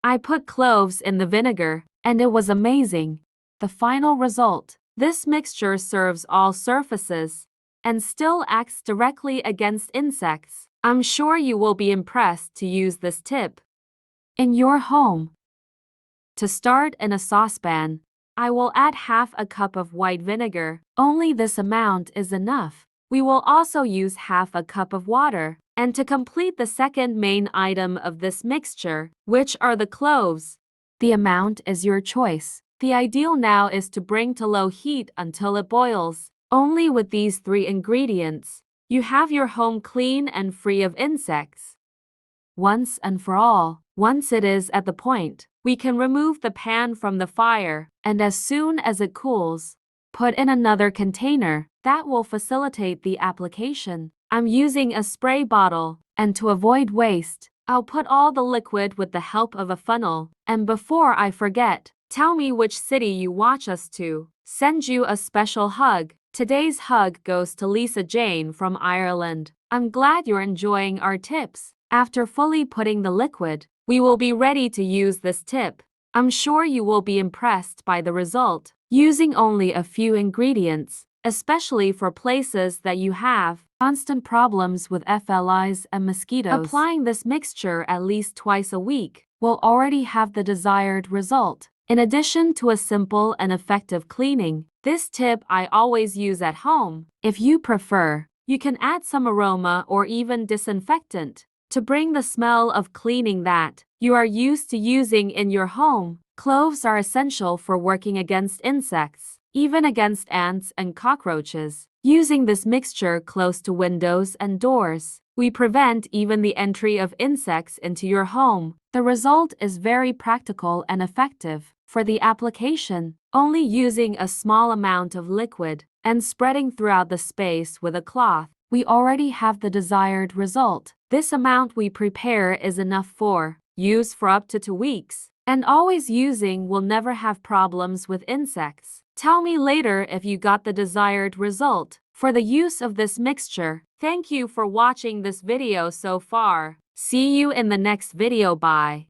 I put cloves in the vinegar, and it was amazing. The final result. This mixture serves all surfaces and still acts directly against insects. I'm sure you will be impressed to use this tip in your home. To start, in a saucepan, I will add half a cup of white vinegar. Only this amount is enough. We will also use half a cup of water. And to complete the second main item of this mixture, which are the cloves, the amount is your choice. The ideal now is to bring to low heat until it boils. Only with these 3 ingredients, you have your home clean and free of insects. Once and for all, once it is at the point, we can remove the pan from the fire, and as soon as it cools, put in another container. That will facilitate the application. I'm using a spray bottle, and to avoid waste, I'll put all the liquid with the help of a funnel. And before I forget, tell me which city you watch us to. Send you a special hug. Today's hug goes to Lisa Jane from Ireland. I'm glad you're enjoying our tips. After fully putting the liquid, we will be ready to use this tip. I'm sure you will be impressed by the result. Using only a few ingredients, especially for places that you have constant problems with flies and mosquitoes. Applying this mixture at least twice a week will already have the desired result. In addition to a simple and effective cleaning, this tip I always use at home. If you prefer, you can add some aroma or even disinfectant to bring the smell of cleaning that you are used to using in your home. Cloves are essential for working against insects, even against ants and cockroaches. Using this mixture close to windows and doors, we prevent even the entry of insects into your home. The result is very practical and effective. For the application, only using a small amount of liquid and spreading throughout the space with a cloth, we already have the desired result. This amount we prepare is enough for use for up to 2 weeks, and always using will never have problems with insects. Tell me later if you got the desired result for the use of this mixture. Thank you for watching this video so far. See you in the next video. Bye.